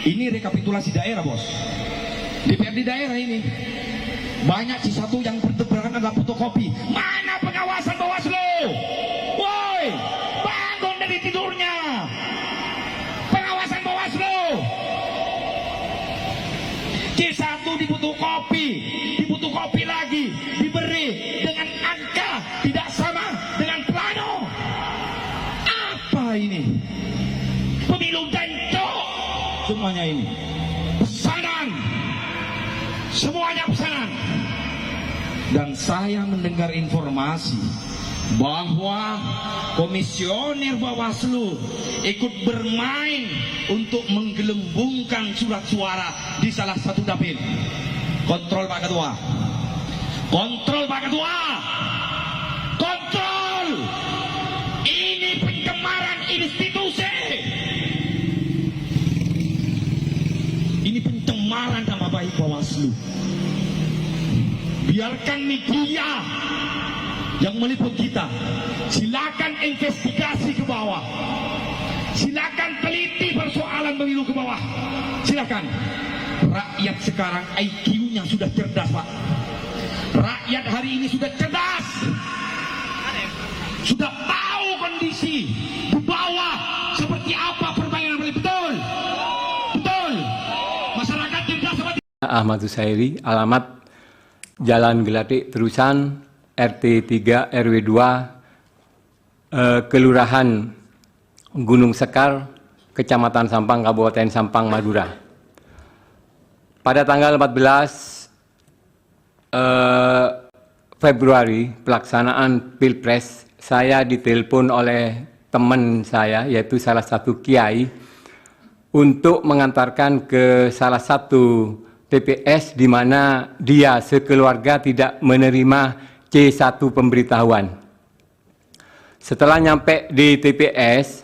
Ini rekapitulasi daerah, bos. DPRD daerah ini banyak C1 yang bertebaran adalah fotokopi. Mana pengawasan Bawaslu? Woi, bangun dari tidurnya. Pengawasan Bawaslu. C1 dibutuh kopi lagi, diberi dengan angka tidak sama dengan plano. Apa ini? Pemilu jancok semuanya ini. Pesanan, semuanya pesanan. Dan saya mendengar informasi bahwa komisioner Bawaslu ikut bermain untuk menggelembungkan surat suara di salah satu dapil. Kontrol Pak Ketua. Kontrol Pak Ketua. Kontrol. Ini pencemaran institusi. Ini pencemaran nama baik Bawaslu. Biarkan media yang meliput kita, silakan investigasi ke bawah, silakan teliti persoalan pemilu ke bawah, silakan. Rakyat sekarang IQ-nya sudah cerdas, Pak. Rakyat hari ini sudah cerdas, sudah tahu kondisi di bawah seperti apa permainan pemilu. Betul, betul. Masyarakat cerdas seperti Ahmad Husairi, alamat Jalan Gelatik Terusan, RT 3 RW 2, Kelurahan Gunung Sekar, Kecamatan Sampang, Kabupaten Sampang, Madura. Pada tanggal 14 Februari pelaksanaan Pilpres, saya ditelepon oleh teman saya, yaitu salah satu kiai, untuk mengantarkan ke salah satu TPS di mana dia sekeluarga tidak menerima C1 pemberitahuan. Setelah nyampe di TPS,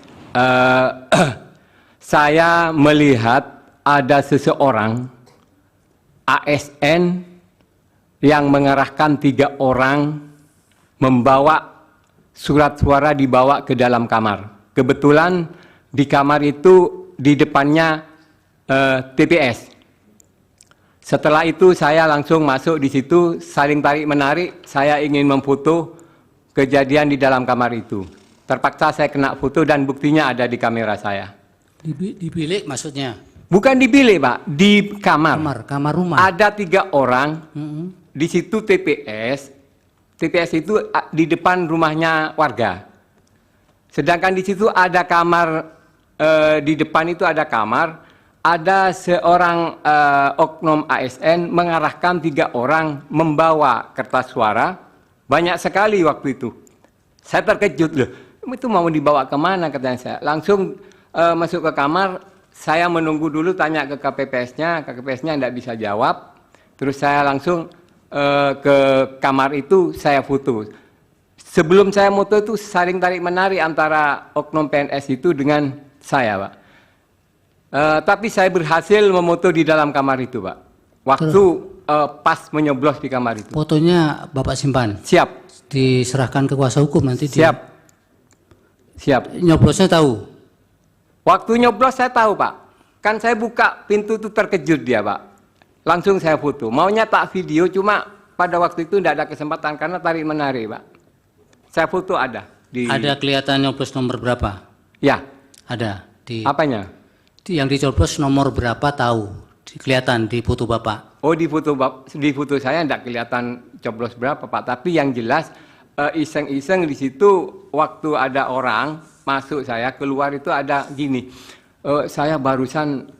saya melihat ada seseorang ASN yang mengarahkan 3 orang membawa surat suara, dibawa ke dalam kamar. Kebetulan di kamar itu di depannya TPS. Setelah itu saya langsung masuk di situ, saling tarik menarik, saya ingin memfoto kejadian di dalam kamar itu. Terpaksa saya kena foto dan buktinya ada di kamera saya. Di bilik maksudnya? Bukan di bilik, Pak, di kamar. Kamar rumah. Ada 3 orang, di situ TPS. TPS itu di depan rumahnya warga. Sedangkan di situ ada kamar, di depan itu ada kamar. Ada seorang oknum ASN mengarahkan 3 orang membawa kertas suara, banyak sekali waktu itu. Saya terkejut, loh, itu mau dibawa kemana, katanya saya. Langsung masuk ke kamar, saya menunggu dulu, tanya ke KPPS-nya, KPPS-nya tidak bisa jawab. Terus saya langsung ke kamar itu, saya foto. Sebelum saya foto itu saling tarik menarik antara oknum PNS itu dengan saya, Pak. Tapi saya berhasil memoto di dalam kamar itu, Pak. Waktu pas menyoblos di kamar itu. Fotonya Bapak simpan? Siap. Diserahkan ke kuasa hukum nanti? Siap. Siap. Nyoblosnya tahu? Waktu nyoblos saya tahu, Pak. Kan saya buka pintu itu terkejut dia, Pak. Langsung saya foto. Maunya tak video, cuma pada waktu itu tidak ada kesempatan karena tarik menarik, Pak. Saya foto ada. Ada kelihatan nyoblos nomor berapa? Ya. Ada. Apanya? Yang dicoblos nomor berapa tahu? Kelihatan di foto Bapak? Oh, di foto saya tidak kelihatan coblos berapa, Pak. Tapi yang jelas iseng-iseng di situ waktu ada orang masuk, saya keluar itu ada gini. Saya barusan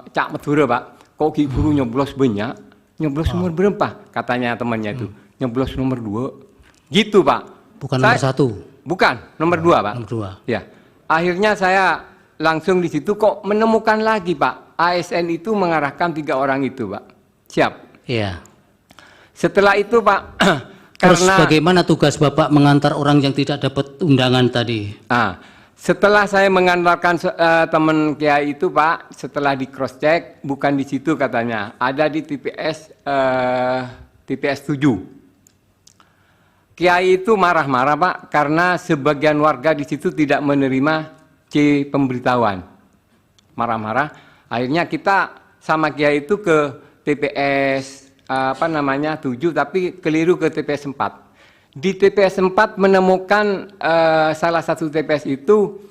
Cak Madura, Pak. Kok guru nyoblos banyak? Nyoblos nomor berapa? Katanya temannya itu. Nyoblos nomor 2. Gitu, Pak. Bukan nomor 1? Bukan, nomor 2, Pak. Nomor 2. Ya. Akhirnya saya langsung di situ kok menemukan lagi, Pak. ASN itu mengarahkan 3 orang itu, Pak. Siap. Iya. Setelah itu, Pak, terus karena bagaimana tugas Bapak mengantar orang yang tidak dapat undangan tadi? Setelah saya mengantarkan teman kiai itu, Pak, setelah di cross check, bukan di situ katanya, ada di TPS 7. Kiai itu marah-marah, Pak, karena sebagian warga di situ tidak menerima C pemberitahuan. Marah-marah. Akhirnya kita sama Kiai itu ke TPS 7 tapi keliru ke TPS 4. Di TPS 4 menemukan salah satu TPS itu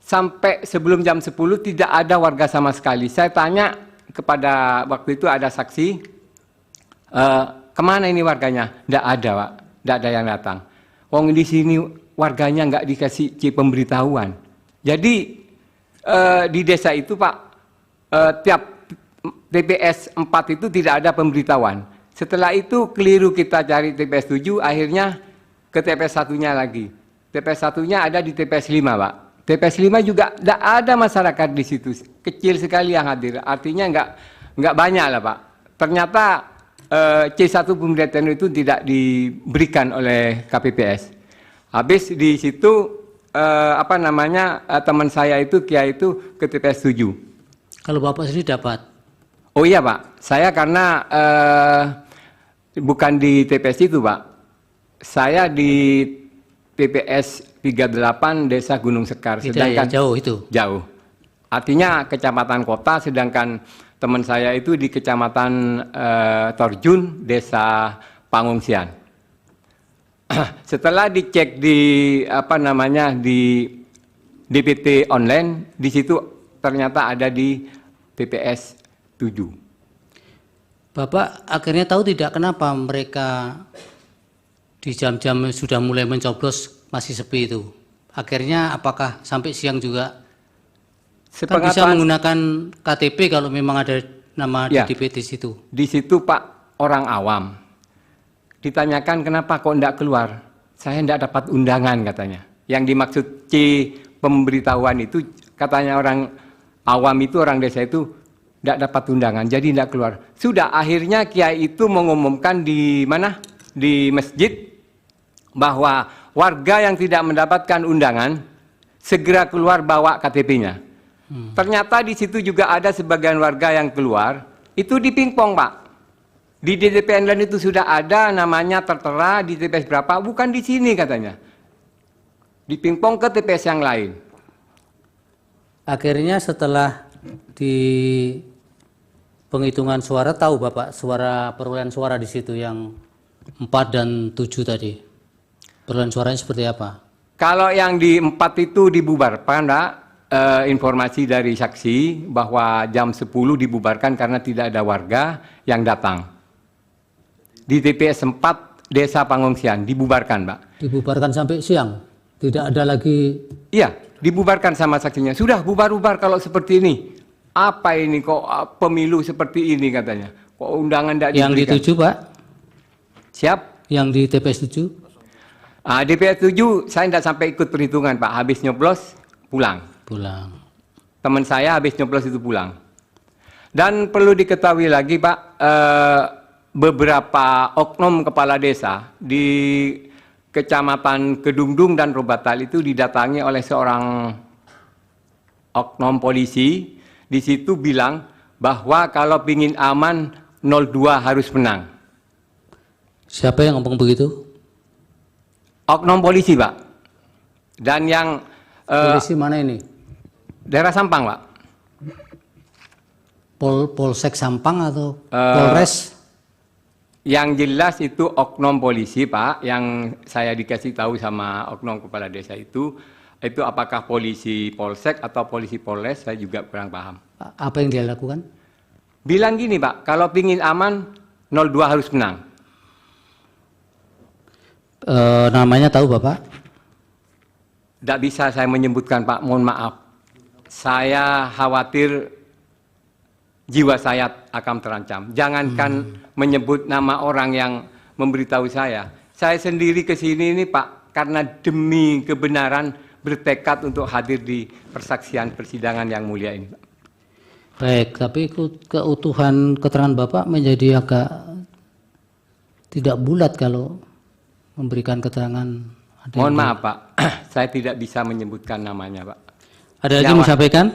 sampai sebelum jam 10 tidak ada warga sama sekali. Saya tanya kepada waktu itu ada saksi, kemana ini warganya? Tidak ada, Pak. Tidak ada yang datang. Wong di sini warganya nggak dikasih pemberitahuan. Jadi di desa itu, Pak, tiap TPS 4 itu tidak ada pemberitahuan. Setelah itu keliru kita cari TPS 7, akhirnya ke TPS 1-nya lagi. TPS 1-nya ada di TPS 5, Pak. TPS 5 juga tidak ada masyarakat di situ. Kecil sekali yang hadir. Artinya nggak banyak lah, Pak. Ternyata C1 pemberitahuan itu tidak diberikan oleh KPPS. Habis di situ teman saya itu Kiai itu ke TPS 7. Kalau Bapak sendiri dapat? Oh iya, Pak. Saya karena bukan di TPS itu, Pak. Saya di TPS 38 Desa Gunung Sekar. Sedangkan jauh itu? Jauh. Artinya kecamatan kota, sedangkan teman saya itu di kecamatan Torjun, Desa Pangungsian. Setelah dicek di di DPT online, di situ ternyata ada di TPS 7. Bapak akhirnya tahu tidak kenapa mereka di jam-jam sudah mulai mencoblos masih sepi itu? Akhirnya apakah sampai siang juga? Kan bisa menggunakan KTP kalau memang ada nama ya, di DPT situ. Di situ, Pak, orang awam. Ditanyakan kenapa kok enggak keluar? Saya enggak dapat undangan katanya. Yang dimaksud C pemberitahuan itu katanya orang awam itu, orang desa itu enggak dapat undangan, jadi enggak keluar. Sudah, akhirnya Kiai itu mengumumkan di mana? Di masjid bahwa warga yang tidak mendapatkan undangan segera keluar bawa KTP-nya. Ternyata di situ juga ada sebagian warga yang keluar, itu dipingpong, Pak. Di DTP online itu sudah ada namanya tertera di TPS berapa, bukan di sini katanya. Dipingpong ke TPS yang lain. Akhirnya setelah di penghitungan suara tahu Bapak suara perolehan suara di situ yang 4 dan 7 tadi. Perolehan suaranya seperti apa? Kalau yang di 4 itu dibubarkan, Pak. Informasi dari saksi bahwa jam 10 dibubarkan karena tidak ada warga yang datang. Di TPS 4 Desa Pangungsian dibubarkan, Pak. Dibubarkan sampai siang? Tidak ada lagi? Iya, dibubarkan sama saksinya. Sudah bubar-bubar kalau seperti ini. Apa ini kok pemilu seperti ini katanya. Kok undangan tidak diberikan. Yang di 7, Pak? Siap? Yang di TPS 7? Di TPS 7 saya tidak sampai ikut perhitungan, Pak. Habis nyoblos, pulang. Pulang. Teman saya habis nyoblos itu pulang. Dan perlu diketahui lagi, Pak, beberapa oknum kepala desa di Kecamatan Kedungdung dan Robatal itu didatangi oleh seorang oknum polisi. Di situ bilang bahwa kalau ingin aman 02 harus menang. Siapa yang ngomong begitu? Oknum polisi, Pak. Dan yang polisi mana ini? Daerah Sampang, Pak. Polsek Sampang atau Polres? Yang jelas itu oknum polisi, Pak, yang saya dikasih tahu sama oknum kepala desa itu apakah polisi Polsek atau polisi Polres, saya juga kurang paham. Apa yang dia lakukan? Bilang gini, Pak, kalau pingin aman 02 harus menang. Namanya tahu Bapak? Tidak bisa saya menyebutkan, Pak, mohon maaf. Saya khawatir jiwa saya akan terancam. Jangankan menyebut nama orang yang memberitahu saya. Saya sendiri ke sini ini, Pak, karena demi kebenaran bertekad untuk hadir di persaksian persidangan yang mulia ini, Pak. Baik, tapi keutuhan keterangan Bapak menjadi agak tidak bulat kalau memberikan keterangan. Mohon maaf, Pak, saya tidak bisa menyebutkan namanya, Pak. Ada lagi mau sampaikan?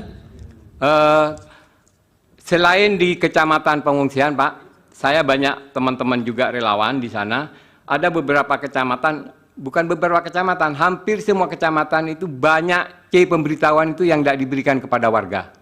Selain di Kecamatan Pengungsian, Pak, saya banyak teman-teman juga relawan di sana. Ada beberapa kecamatan, bukan beberapa kecamatan, hampir semua kecamatan itu banyak C pemberitahuan itu yang tidak diberikan kepada warga.